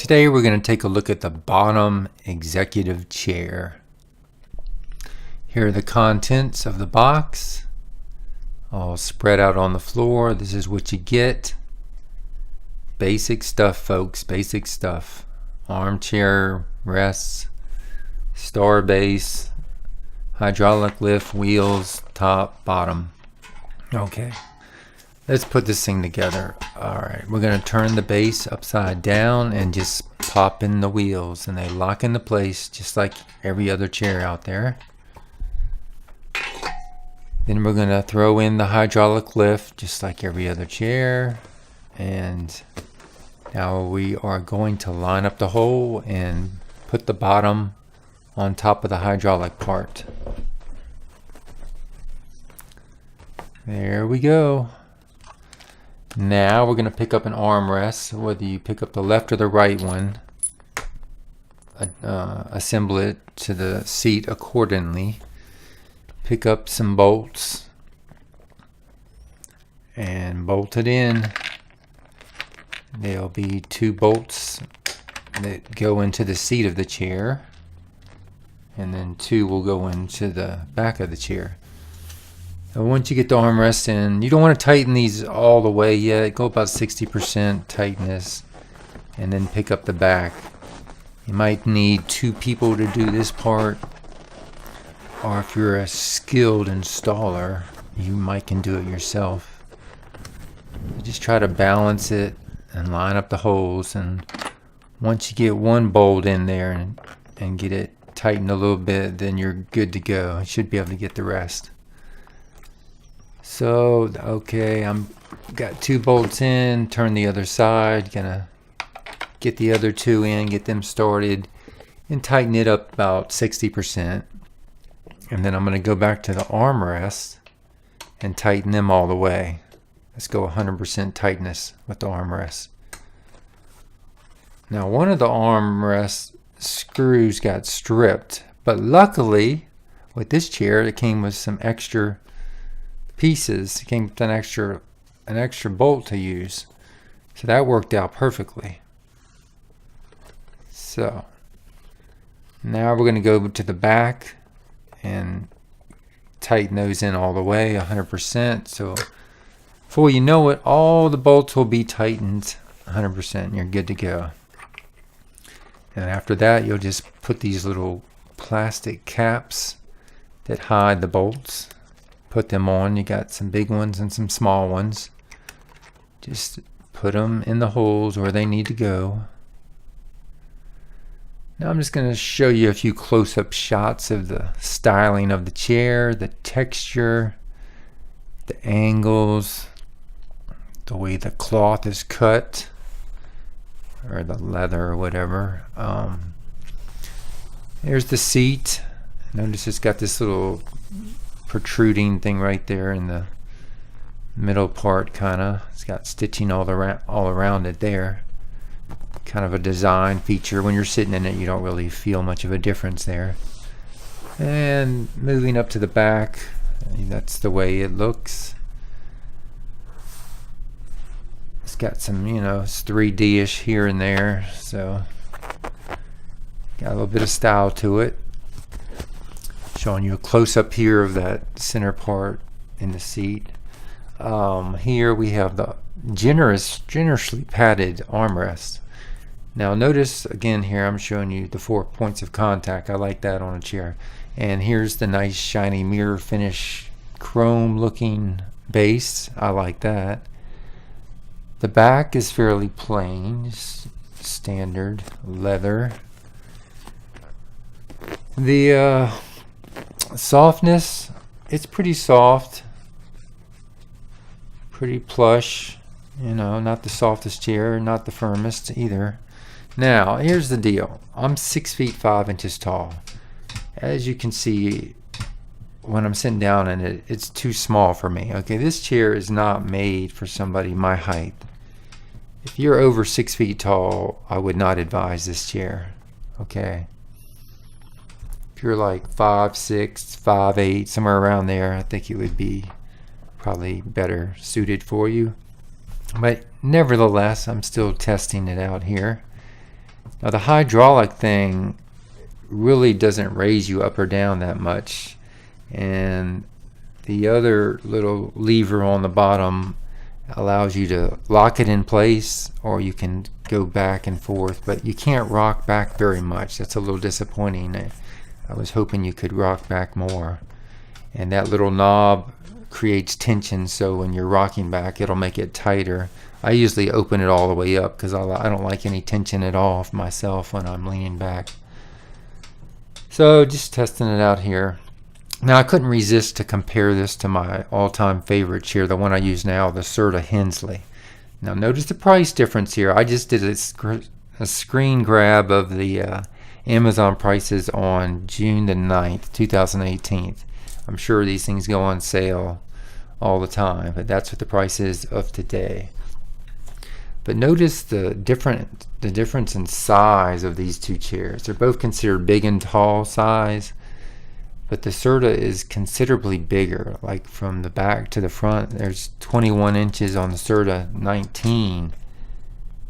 Today we're going to take a look at the Bonum executive chair. Here are the contents of the box, all spread out on the floor. This is what you get. Basic stuff, folks, basic stuff. Armchair rests, star base, hydraulic lift, wheels, top, bottom. Okay, let's put this thing together. Alright, we're going to turn the base upside down and just pop in the wheels, and they lock into place just like every other chair out there. Then we're going to throw in the hydraulic lift just like every other chair, and now we are going to line up the hole and put the bottom on top of the hydraulic part. There we go. Now we're going to pick up an armrest, whether you pick up the left or the right one. Assemble it to the seat accordingly. Pick up some bolts and bolt it in. There'll be 2 bolts that go into the seat of the chair, and then 2 will go into the back of the chair. Once you get the armrest in, you don't want to tighten these all the way yet. Go about 60% tightness and then pick up the back. You might need 2 people to do this part, or if you're a skilled installer, you might can do it yourself. Just try to balance it and line up the holes, and once you get one bolt in there and get it tightened a little bit, then you're good to go. You should be able to get the rest. So, okay, I'm got 2 bolts in, turn the other side, gonna get the other 2 in, get them started, and tighten it up about 60%. And then I'm gonna go back to the armrest and tighten them all the way. Let's go 100% tightness with the armrest. Now, one of the armrest screws got stripped, but luckily with this chair it came with some extra pieces. It came with an extra bolt to use, so that worked out perfectly. So now we're going to go to the back and tighten those in all the way 100%. So before you know it, all the bolts will be tightened 100% and you're good to go. And after that, you'll just put these little plastic caps that hide the bolts. Put them on. You got some big ones and some small ones. Just put them in the holes where they need to go. Now I'm just going to show you a few close-up shots of the styling of the chair, the texture, the angles, the way the cloth is cut, or the leather or whatever. There's the seat. Notice it's got this little protruding thing right there in the middle part, kinda. It's got stitching all around it there. Kind of a design feature. When you're sitting in it, you don't really feel much of a difference there. And moving up to the back, that's the way it looks. It's got some, it's 3D-ish here and there, so got a little bit of style to it. Showing you a close-up here of that center part in the seat. Here we have the generously padded armrest. Now notice again here I'm showing you the 4 points of contact. I like that on a chair. And here's the nice shiny mirror finish chrome looking base. I like that. The back is fairly plain, standard leather. The softness, it's pretty soft, pretty plush, not the softest chair, not the firmest either. Now here's the deal. I'm 6 feet 5 inches tall. As you can see when I'm sitting down in it, it's too small for me. Okay, this chair is not made for somebody my height. If you're over 6 feet tall, I would not advise this chair. Okay, if you're like 5'6", 5'8", somewhere around there, I think it would be probably better suited for you. But nevertheless, I'm still testing it out here. Now the hydraulic thing really doesn't raise you up or down that much, and the other little lever on the bottom allows you to lock it in place, or you can go back and forth, but you can't rock back very much. That's a little disappointing. I was hoping you could rock back more. And that little knob creates tension, so when you're rocking back, it'll make it tighter. I usually open it all the way up because I don't like any tension at all for myself when I'm leaning back. So just testing it out here. Now I couldn't resist to compare this to my all-time favorite chair, the one I use now, the Serta Hensley. Now notice the price difference here. I just did a screen grab of the Amazon prices on June the 9th, 2018. I'm sure these things go on sale all the time, but that's what the price is of today. But notice the difference in size of these two chairs. They're both considered big and tall size, but the Serta is considerably bigger. Like from the back to the front, there's 21 inches on the Serta, 19.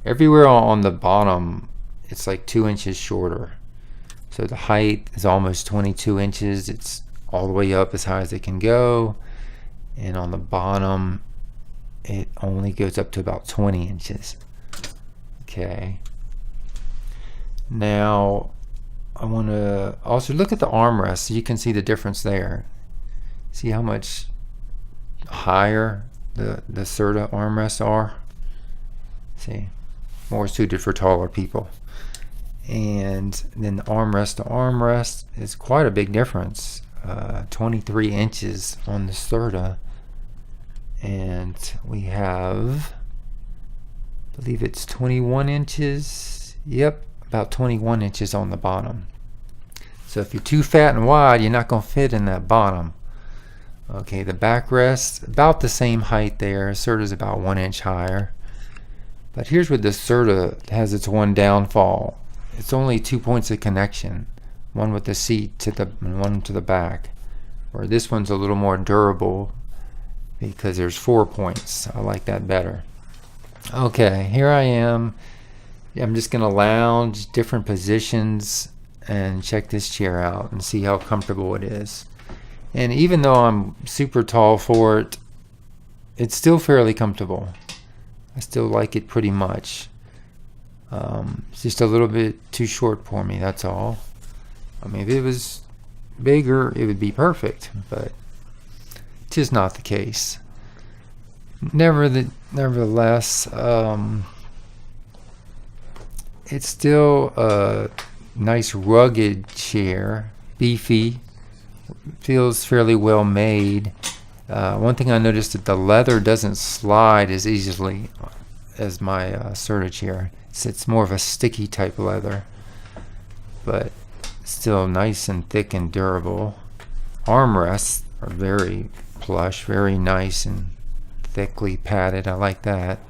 Everywhere on the bottom, it's like 2 inches shorter. So the height is almost 22 inches. It's all the way up as high as it can go. And on the bottom, it only goes up to about 20 inches. Okay. Now, I want to also look at the armrest so you can see the difference there. See how much higher the Serta armrests are? See, more suited for taller people. And then the armrest to armrest is quite a big difference. 23 inches on the Serta, and we have, I believe it's 21 inches. Yep, about 21 inches on the bottom. So if you're too fat and wide, you're not going to fit in that bottom. Okay, the backrest, about the same height there. Serta's about 1 inch higher. But here's where the Serta has its one downfall. It's only 2 points of connection. One with the seat and one to the back. Where this one's a little more durable because there's 4 points. I like that better. Okay, here I am. I'm just going to lounge different positions and check this chair out and see how comfortable it is. And even though I'm super tall for it, it's still fairly comfortable. I still like it pretty much. It's just a little bit too short for me, that's all. I mean, if it was bigger, it would be perfect, but it is not the case. Nevertheless, it's still a nice rugged chair, beefy, feels fairly well made. One thing I noticed that the leather doesn't slide as easily as my Serta chair. It's more of a sticky type leather, but still nice and thick and durable. Armrests are very plush, very nice and thickly padded. I like that.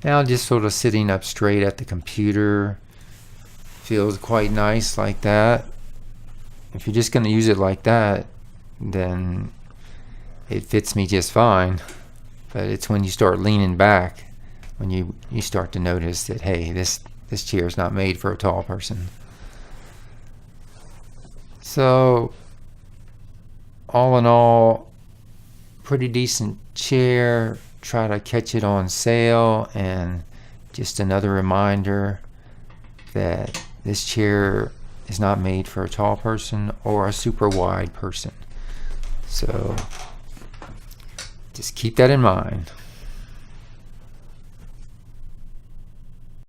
Now just sort of sitting up straight at the computer feels quite nice like that. If you're just going to use it like that, then it fits me just fine. But it's when you start leaning back when you start to notice that, hey, this chair is not made for a tall person. So all in all, pretty decent chair. Try to catch it on sale, and just another reminder that this chair is not made for a tall person or a super wide person. So just keep that in mind.